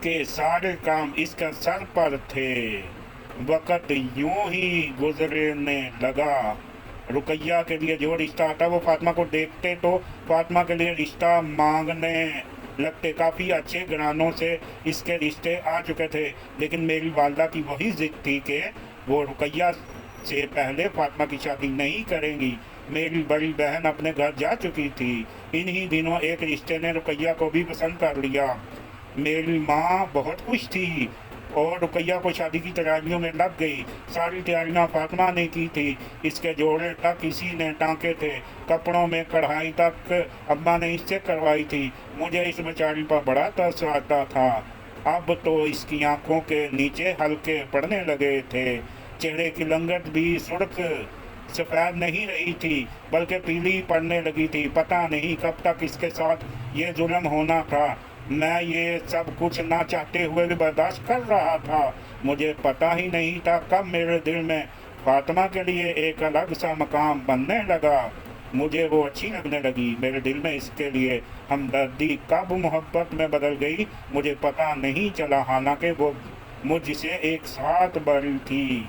के सारे काम इसका सर पर थे। वक़्त यूं ही गुजरने लगा। रुकैया के लिए जो रिश्ता आता वो फातिमा को देखते तो फातिमा के लिए रिश्ता मांगने लगते। काफ़ी अच्छे घरानों से इसके रिश्ते आ चुके थे, लेकिन मेरी वालदा की वही जिद थी कि वो रुकैया से पहले फातिमा की शादी नहीं करेंगी। मेरी बड़ी बहन अपने घर जा चुकी थी। इन्हीं दिनों एक रिश्ते ने रुकैया को भी पसंद कर लिया। मेरी माँ बहुत खुश थी और रुकैया को शादी की तैयारियों में लग गई। सारी तैयारियां फातिमा ने की थी। इसके जोड़े तक किसी ने टाँके थे, कपड़ों में कढ़ाई तक अम्मा ने इससे करवाई थी। मुझे इस बेचारी पर बड़ा तरस आता था। अब तो इसकी आंखों के नीचे हल्के पड़ने लगे थे। चेहरे की लंगट भी सुर्ख सफ़ेद नहीं रही थी, बल्कि पीली पड़ने लगी थी। पता नहीं कब तक इसके साथ ये जुल्म होना था। मैं ये सब कुछ ना चाहते हुए भी बर्दाश्त कर रहा था। मुझे पता ही नहीं था कब मेरे दिल में फातिमा के लिए एक अलग सा मकाम बनने लगा। मुझे वो अच्छी लगने लगी। मेरे दिल में इसके लिए हमदर्दी कब मोहब्बत में बदल गई मुझे पता नहीं चला। हालांकि वो मुझसे एक साथ बड़ी थी,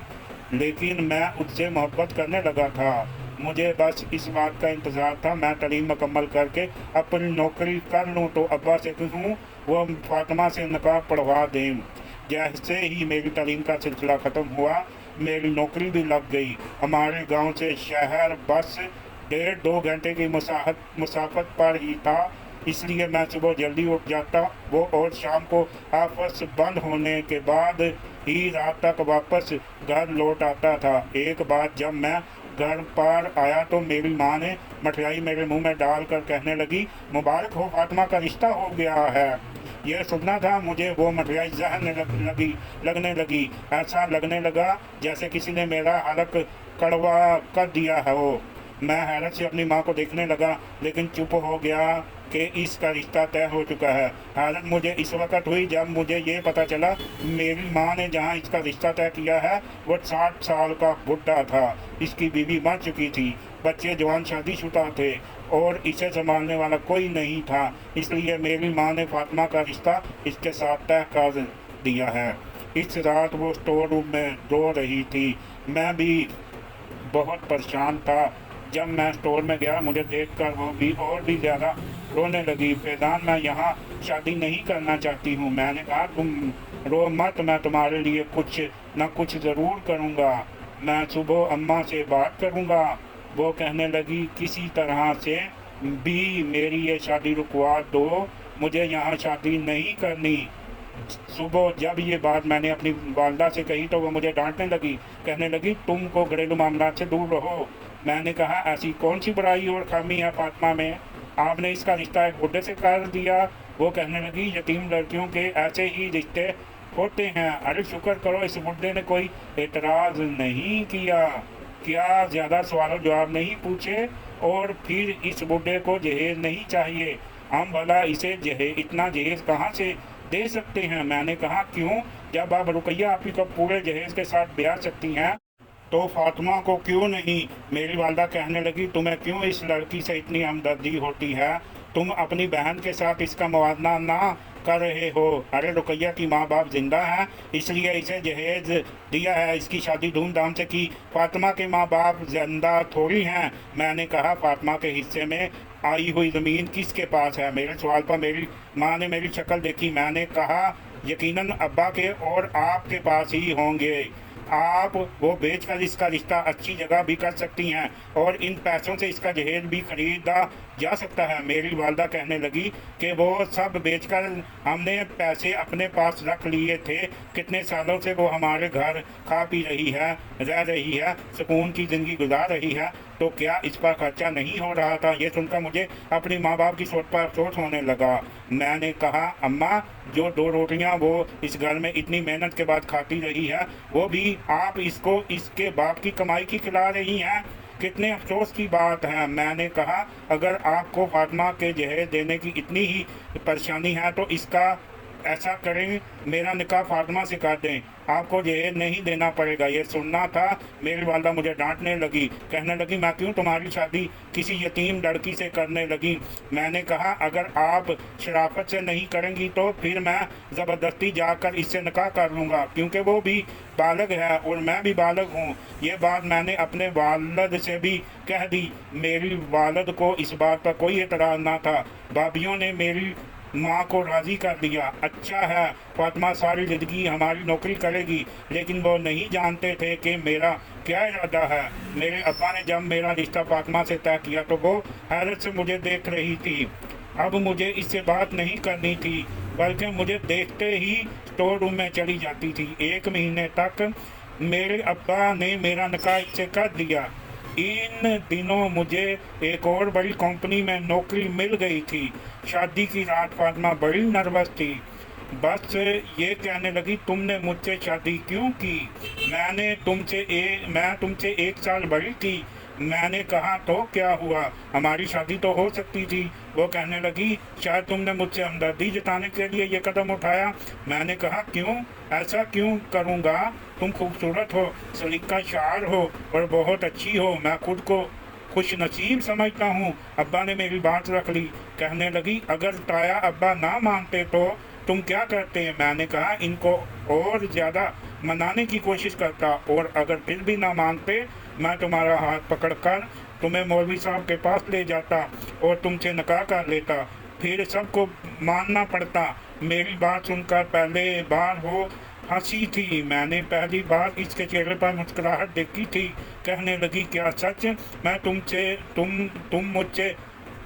लेकिन मैं उससे मोहब्बत करने लगा था। मुझे बस इस बात का इंतज़ार था मैं तालीम मुकम्मल करके अपनी नौकरी कर लूँ तो अब्बा से कहूँ वो फातिमा से निकाह पढ़वा दें। जैसे ही मेरी तालीम का सिलसिला ख़त्म हुआ मेरी नौकरी भी लग गई। हमारे गांव से शहर बस 1.5-2 घंटे की मुसाफत पर ही था, इसलिए मैं सुबह जल्दी उठ जाता वो और शाम को ऑफिस बंद होने के बाद ही रात तक वापस घर लौट आता था। एक बार जब मैं घर पर आया तो मेरी माँ ने मठियाई मेरे मुंह में डालकर कहने लगी, मुबारक हो, फातिमा का रिश्ता हो गया है। यह सुनना था मुझे वो मठियाई जहर लगने लगी। ऐसा लगने लगा जैसे किसी ने मेरा हलक कड़वा कर दिया है हो। मैं हैरत से अपनी माँ को देखने लगा, लेकिन चुप हो गया कि इसका रिश्ता तय हो चुका है। हैरत मुझे इस वक्त हुई जब मुझे ये पता चला मेरी माँ ने जहाँ इसका रिश्ता तय किया है वो 60 साल का बुढ़ा था। इसकी बीवी मर चुकी थी, बच्चे जवान शादीशुदा थे और इसे संभालने वाला कोई नहीं था। इसलिए मेरी माँ ने फातिमा का रिश्ता इसके साथ तय कर दिया है। इस रात वो स्टोर रूम में रो रही थी। मैं भी बहुत परेशान था। जब मैं स्टोर में गया मुझे देखकर वो भी और भी ज़्यादा रोने लगी। फैज़ान, मैं यहाँ शादी नहीं करना चाहती हूँ। मैंने कहा, तुम रो मत, मैं तुम्हारे लिए कुछ न कुछ ज़रूर करूँगा। मैं सुबह अम्मा से बात करूँगा। वो कहने लगी, किसी तरह से भी मेरी ये शादी रुकवा दो, मुझे यहाँ शादी नहीं करनी। सुबह जब ये बात मैंने अपनी वालदा से कही तो वो मुझे डांटने लगी, कहने लगी, तुमको घरेलू मामलात से दूर रहो। मैंने कहा, ऐसी कौन सी बुराई और खामी है फातिमा में, आपने इसका रिश्ता एक बुढ़े से कर दिया। वो कहने लगी, यतीम लड़कियों के ऐसे ही रिश्ते होते हैं। अरे शुक्र करो इस बुढ़े ने कोई एतराज़ नहीं किया। क्या ज़्यादा सवाल जवाब नहीं पूछे और फिर इस बुढ़े को जहेज नहीं चाहिए। हम भला इसे इतना जहेज कहाँ से दे सकते हैं। मैंने कहा, क्यों, जब आप रुकैया आपकी को पूरे जहेज के साथ ब्याह सकती हैं तो फातिमा को क्यों नहीं। मेरी वालदा कहने लगी, तुम्हें क्यों इस लड़की से इतनी हमदर्दी होती है, तुम अपनी बहन के साथ इसका मुआवजा ना कर रहे हो। अरे रुकैया की माँ बाप जिंदा हैं, इसलिए इसे जहेज दिया है, इसकी शादी धूमधाम से की। फातिमा के माँ बाप जिंदा थोड़ी हैं। मैंने कहा, फातिमा के हिस्से में आई हुई ज़मीन किसके पास है। मेरे सवाल पर मेरी माँ ने मेरी शक्ल देखी। मैंने कहा, यकीनन अब्बा के और आपके पास ही होंगे। आप वो बेचकर इसका रिश्ता अच्छी जगह भी कर सकती हैं और इन पैसों से इसका जहेज भी खरीदा जा सकता है। मेरी वालदा कहने लगी कि वो सब बेचकर हमने पैसे अपने पास रख लिए थे। कितने सालों से वो हमारे घर खा पी रही है, रह रही है, सुकून की ज़िंदगी गुजार रही है, तो क्या इस पर खर्चा नहीं हो रहा था। ये सुनकर मुझे अपनी माँ बाप की सोच पर अफसोस होने लगा। मैंने कहा, अम्मा, जो 2 रोटियाँ वो इस घर में इतनी मेहनत के बाद खाती रही है वो भी आप इसको इसके बाप की कमाई की खिला रही हैं। कितने अफसोस की बात है। मैंने कहा, अगर आपको फातिमा के जहेज देने की इतनी ही परेशानी है तो इसका ऐसा करें, मेरा निकाह फातिमा से कर दें, आपको जहेज नहीं देना पड़ेगा। ये सुनना था। मेरी वालदा मुझे डांटने लगी, कहने लगी मैं क्यों तुम्हारी शादी किसी यतीम लड़की से करने लगी। मैंने कहा अगर आप शराफत से नहीं करेंगी तो फिर मैं ज़बरदस्ती जाकर इससे निकाह कर लूँगा, क्योंकि वो भी बालग है और मैं भी बालग हूँ। ये बात मैंने अपने वालद से भी कह दी। मेरी वालद को इस बात पर कोई एतराज़ ना था। भाभीियों ने मेरी माँ को राज़ी कर दिया। अच्छा है, फातिमा सारी ज़िंदगी हमारी नौकरी करेगी। लेकिन वो नहीं जानते थे कि मेरा क्या इरादा है। मेरे अब्बा ने जब मेरा रिश्ता फातिमा से तय किया तो वो हैरत से मुझे देख रही थी। अब मुझे इससे बात नहीं करनी थी, बल्कि मुझे देखते ही स्टोर रूम में चली जाती थी। 1 महीने तक मेरे अब्बा ने मेरा निकाह इससे कर दिया। इन दिनों मुझे एक और बड़ी कंपनी में नौकरी मिल गई थी। शादी की रात फातिमा बड़ी नर्वस थी। बस ये कहने लगी तुमने मुझसे शादी क्यों की। मैं तुमसे 1 साल बड़ी थी। मैंने कहा तो क्या हुआ, हमारी शादी तो हो सकती थी। वो कहने लगी शायद तुमने मुझसे हमदर्दी जताने के लिए ये कदम उठाया। मैंने कहा क्यों, ऐसा क्यों करूँगा। तुम खूबसूरत हो, सलीका शार हो और बहुत अच्छी हो। मैं खुद को खुश नसीब समझता हूँ। अब्बा ने मेरी बात रख ली। कहने लगी अगर ताया अब्बा ना मानते तो तुम क्या करते हैं। मैंने कहा इनको और ज़्यादा मनाने की कोशिश करता, और अगर फिर भी ना मानते मैं तुम्हारा हाथ पकड़कर तुम्हें मौलवी साहब के पास ले जाता और तुमसे निकाह कर लेता। फिर सबको मानना पड़ता। मेरी बात सुनकर पहले बार वो हंसी थी। मैंने पहली बार इसके चेहरे पर मुस्कुराहट देखी थी। कहने लगी क्या सच मैं तुम मुझसे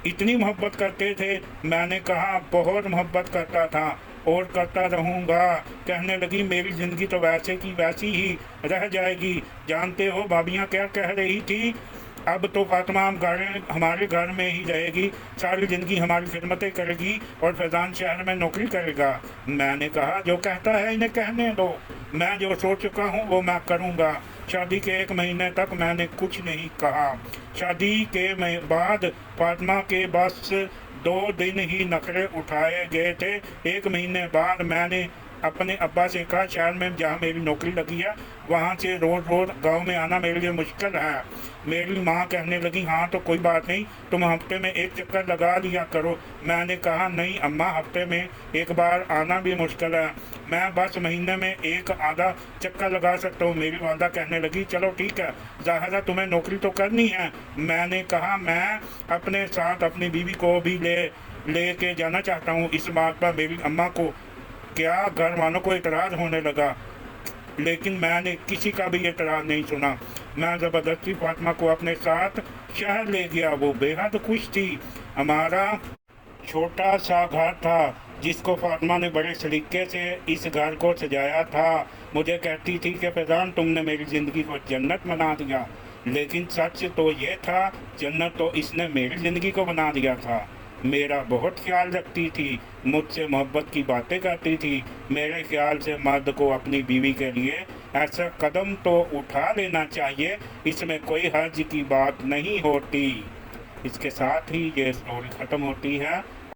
इतनी मोहब्बत करते थे। मैंने कहा बहुत मोहब्बत करता था और करता रहूँगा। कहने लगी मेरी ज़िंदगी तो वैसे की वैसी ही रह जाएगी। जानते हो भाभियाँ क्या कह रही थी, अब तो फातिमा हमारे घर में ही रहेगी, सारी ज़िंदगी हमारी खिदमतें करेगी और फैज़ान शहर में नौकरी करेगा। मैंने कहा जो कहता है इन्हें कहने दो, मैं जो सोच चुका हूँ वो मैं करूँगा। शादी के 1 महीने तक मैंने कुछ नहीं कहा। शादी के बाद फातिमा के बस 2 दिन ही नखरे उठाए गए थे। 1 महीने बाद मैंने अपने अब्बा से कहा शहर में जहाँ मेरी नौकरी लगी है वहाँ से रोज़ रोज़ गांव में आना मेरे लिए मुश्किल है। मेरी माँ कहने लगी हाँ तो कोई बात नहीं, तुम हफ्ते में 1 चक्कर लगा लिया करो। मैंने कहा नहीं अम्मा, हफ्ते में 1 बार आना भी मुश्किल है, मैं बस महीने में 1 आधा चक्कर लगा सकता हूँ। मेरी वालदा कहने लगी चलो ठीक है, ज़ाहिर है तुम्हें नौकरी तो करनी है। मैंने कहा मैं अपने साथ अपनी बीवी को भी ले के जाना चाहता हूँ। इस बात पर मेरी अम्मा को क्या घर वालों को इतराज़ होने लगा, लेकिन मैंने किसी का भी एतराज़ नहीं सुना। मैं ज़बरदस्ती फातिमा को अपने साथ शहर ले गया। वो बेहद खुश थी। हमारा छोटा सा घर था जिसको फातिमा ने बड़े सलीके से इस घर को सजाया था। मुझे कहती थी कि फैज़ान तुमने मेरी ज़िंदगी को जन्नत बना दिया, लेकिन सच तो ये था जन्नत तो इसने मेरी ज़िंदगी को बना दिया था। मेरा बहुत ख्याल रखती थी, मुझसे मोहब्बत की बातें करती थी। मेरे ख्याल से मर्द को अपनी बीवी के लिए ऐसा कदम तो उठा लेना चाहिए, इसमें कोई हर्ज की बात नहीं होती। इसके साथ ही ये स्टोरी ख़त्म होती है।